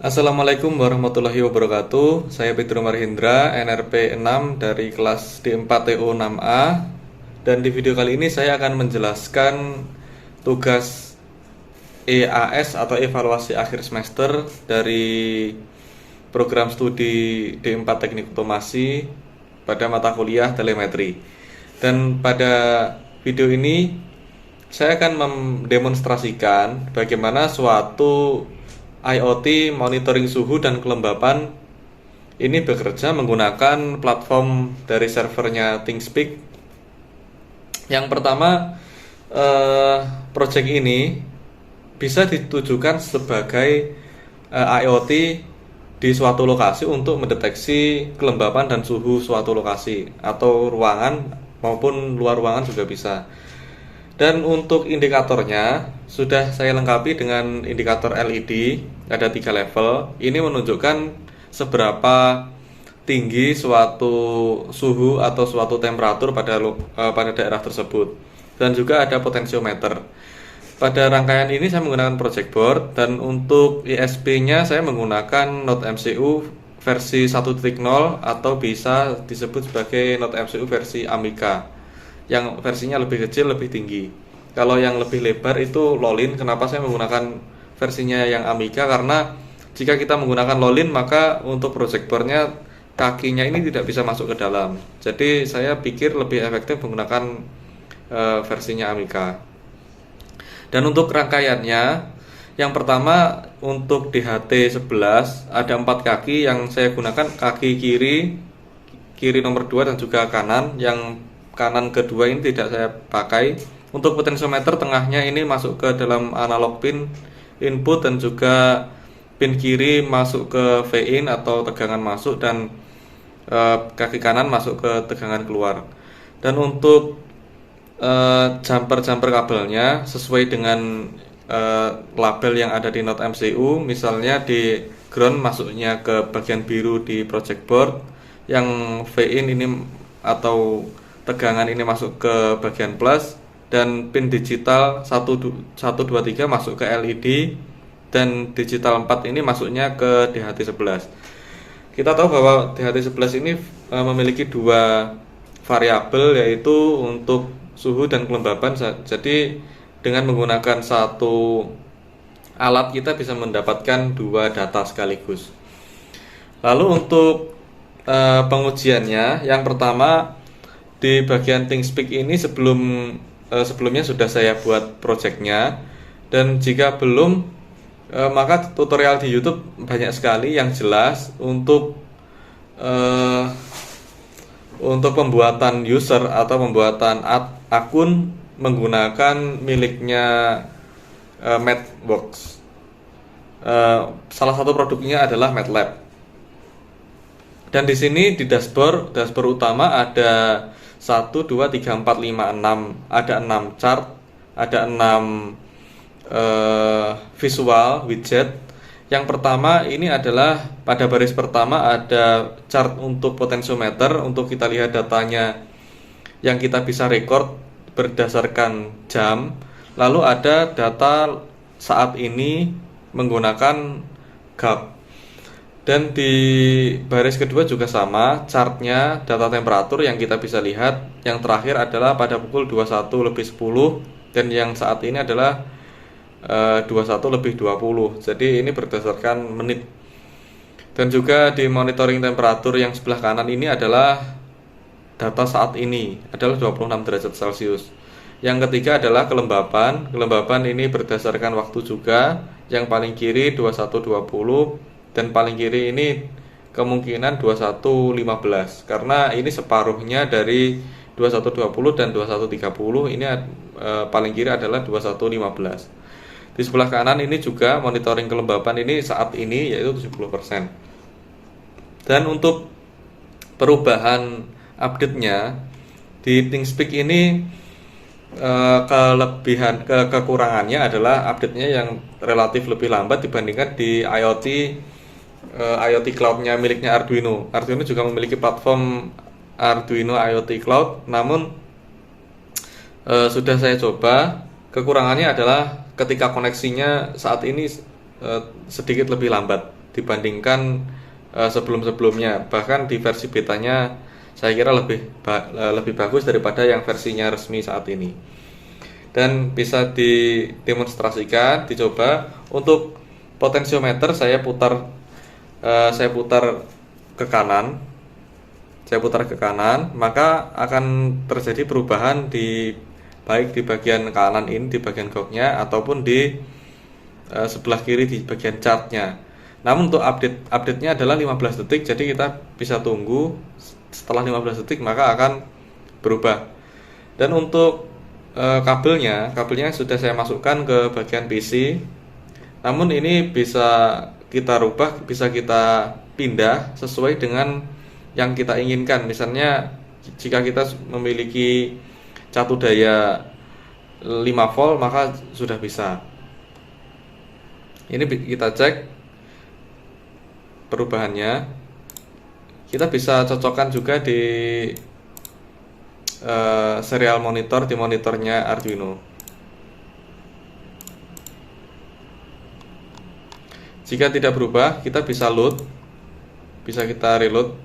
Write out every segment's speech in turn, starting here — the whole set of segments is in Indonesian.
Assalamualaikum warahmatullahi wabarakatuh. Saya Pedro Marhendra, NRP 6 dari kelas D4TO 6A. Dan di video kali ini saya akan menjelaskan tugas EAS atau evaluasi akhir semester dari program studi D4 Teknik Otomasi pada mata kuliah telemetri. Dan pada video ini saya akan mendemonstrasikan bagaimana suatu IoT monitoring suhu dan kelembapan ini bekerja menggunakan platform dari servernya ThingSpeak. Yang pertama, project ini bisa ditujukan sebagai IoT di suatu lokasi untuk mendeteksi kelembapan dan suhu suatu lokasi atau ruangan maupun luar ruangan juga bisa. Dan untuk indikatornya sudah saya lengkapi dengan indikator LED, ada 3 level. Ini menunjukkan seberapa tinggi suatu suhu atau suatu temperatur pada daerah tersebut. Dan juga ada potensiometer. Pada rangkaian ini saya menggunakan project board, dan untuk ISP-nya saya menggunakan Node MCU versi 1.0 atau bisa disebut sebagai Node MCU versi Amiga, yang versinya lebih kecil, lebih tinggi. Kalau yang lebih lebar itu Lolin. Kenapa saya menggunakan versinya yang Amiga? Karena jika kita menggunakan Lolin, maka untuk project boardnya kakinya ini tidak bisa masuk ke dalam. Jadi saya pikir lebih efektif menggunakan versinya Amiga. Dan untuk rangkaiannya, yang pertama untuk DHT11 ada 4 kaki yang saya gunakan. Kaki kiri nomor 2 dan juga kanan. Yang kanan kedua ini tidak saya pakai. Untuk potensiometer tengahnya ini masuk ke dalam analog pin input, dan juga pin kiri masuk ke V-in atau tegangan masuk, dan kaki kanan masuk ke tegangan keluar. Dan untuk jumper kabelnya sesuai dengan label yang ada di Node MCU. Misalnya di ground masuknya ke bagian biru di project board, yang V-in ini atau tegangan ini masuk ke bagian plus, dan pin digital 1, 2, 3 masuk ke LED, dan digital 4 ini masuknya ke DHT11. Kita tahu bahwa DHT11 ini memiliki 2 variabel, yaitu untuk suhu dan kelembapan. Jadi dengan menggunakan satu alat kita bisa mendapatkan 2 data sekaligus. Lalu untuk pengujiannya, yang pertama di bagian ThingSpeak ini sebelumnya sudah saya buat projectnya, dan jika belum maka tutorial di YouTube banyak sekali yang jelas untuk pembuatan user atau pembuatan akun menggunakan miliknya Mathworks. Salah satu produknya adalah MATLAB. Dan di sini di dashboard utama ada 1, 2, 3, 4, 5, 6. Ada 6 chart, ada 6 visual widget. Yang pertama ini adalah pada baris pertama ada chart untuk potensiometer, untuk kita lihat datanya yang kita bisa record berdasarkan jam. Lalu ada data saat ini menggunakan gap. Dan di baris kedua juga sama, chartnya data temperatur yang kita bisa lihat. Yang terakhir adalah pada pukul 21:10, dan yang saat ini adalah 21:20. Jadi ini berdasarkan menit. Dan juga di monitoring temperatur yang sebelah kanan ini adalah data saat ini, adalah 26 derajat Celcius. Yang ketiga adalah kelembapan. Kelembapan ini berdasarkan waktu juga. Yang paling kiri 21:20, dan paling kiri ini kemungkinan 21:15, karena ini separuhnya dari 21:20 dan 21:30. Ini paling kiri adalah 21:15. Di sebelah kanan ini juga monitoring kelembapan ini saat ini, yaitu 70%. Dan untuk perubahan update-nya di ThingSpeak ini, kekurangannya adalah update-nya yang relatif lebih lambat dibandingkan di IoT Cloud-nya miliknya Arduino. Arduino juga memiliki platform Arduino IoT Cloud, namun sudah saya coba. Kekurangannya adalah ketika koneksinya saat ini sedikit lebih lambat. dibandingkan sebelum-sebelumnya. Bahkan di versi betanya saya kira lebih bagus daripada yang versinya resmi saat ini. Dan bisa didemonstrasikan, dicoba. Untuk potensiometer saya putar ke kanan. Saya putar ke kanan, maka akan terjadi perubahan baik di bagian kanan ini, di bagian goknya, ataupun di sebelah kiri di bagian chartnya. Namun untuk update-nya adalah 15 detik, jadi kita bisa tunggu setelah 15 detik maka akan berubah. Dan untuk kabelnya sudah saya masukkan ke bagian PC. Namun ini bisa kita rubah, bisa kita pindah sesuai dengan yang kita inginkan. Misalnya jika kita memiliki catu daya 5 volt maka sudah bisa. Ini kita cek perubahannya. Kita bisa cocokkan juga di serial monitor, di monitornya Arduino. Jika tidak berubah, kita bisa load, bisa kita reload.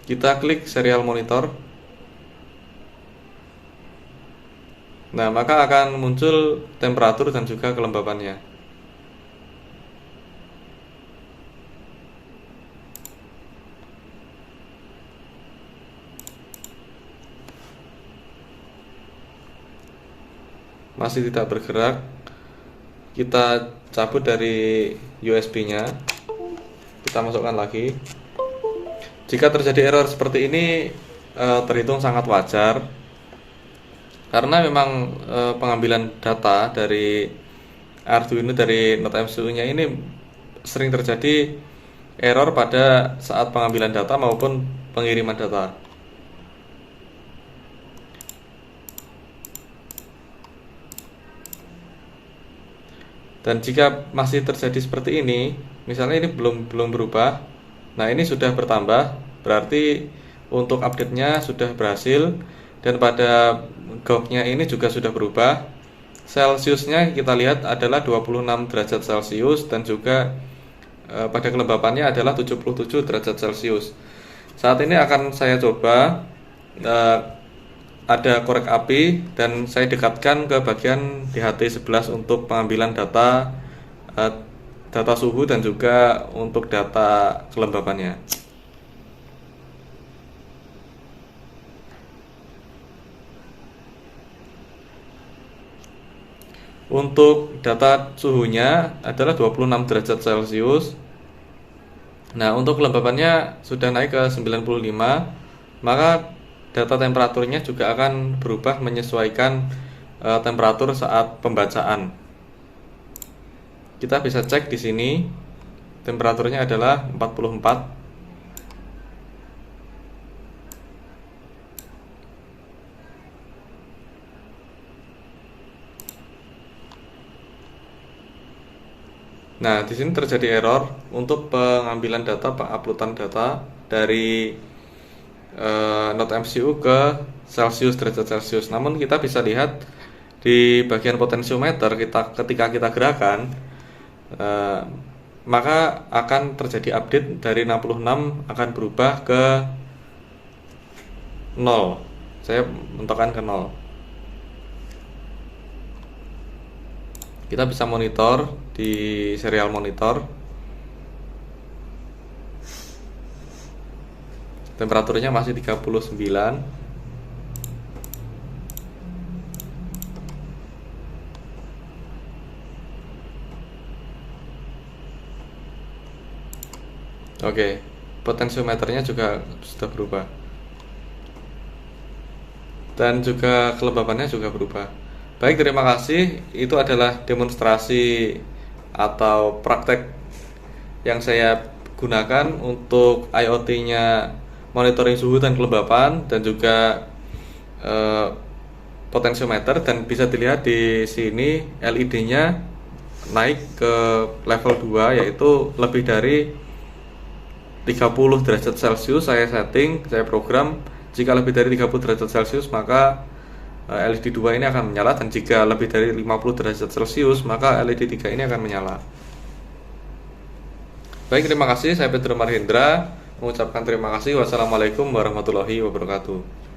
Kita klik serial monitor. Nah, maka akan muncul temperatur dan juga kelembabannya. Masih tidak bergerak. Kita cabut dari USB-nya. Kita masukkan lagi. Jika terjadi error seperti ini, terhitung sangat wajar, karena memang pengambilan data dari Arduino, dari NodeMCU-nya ini sering terjadi error pada saat pengambilan data maupun pengiriman data. Dan jika masih terjadi seperti ini, misalnya ini belum berubah, nah ini sudah bertambah, berarti untuk update-nya sudah berhasil. Dan pada goknya ini juga sudah berubah. Celsiusnya kita lihat adalah 26 derajat Celcius, dan juga pada kelembapannya adalah 77 derajat Celcius. Saat ini akan saya coba, ada korek api dan saya dekatkan ke bagian DHT11 untuk pengambilan data suhu dan juga untuk data kelembabannya. Untuk data suhunya adalah 26 derajat Celcius. Nah, untuk kelembabannya sudah naik ke 95, maka data temperaturnya juga akan berubah menyesuaikan temperatur saat pembacaan. Kita bisa cek di sini, temperaturnya adalah 44. Nah, di sini terjadi error untuk pengambilan data, penguploadan data dari NodeMCU ke Celsius, derajat Celsius. Namun kita bisa lihat di bagian potensiometer, ketika kita gerakan, maka akan terjadi update dari 66 akan berubah ke 0. Saya menentukan ke 0. Kita bisa monitor di serial monitor. Temperaturnya masih 39. Oke, potensiometernya juga sudah berubah. Dan juga kelembabannya juga berubah. Baik, terima kasih. Itu adalah demonstrasi atau praktek yang saya gunakan untuk IoT-nya monitoring suhu dan kelembapan, dan juga potensiometer. Dan bisa dilihat di sini LED-nya naik ke level 2, yaitu lebih dari 30 derajat Celcius. Saya program, jika lebih dari 30 derajat Celcius maka LED 2 ini akan menyala, dan jika lebih dari 50 derajat Celcius maka LED 3 ini akan menyala. Baik, terima kasih. Saya Pedro Marhendra mengucapkan terima kasih. Wassalamualaikum warahmatullahi wabarakatuh.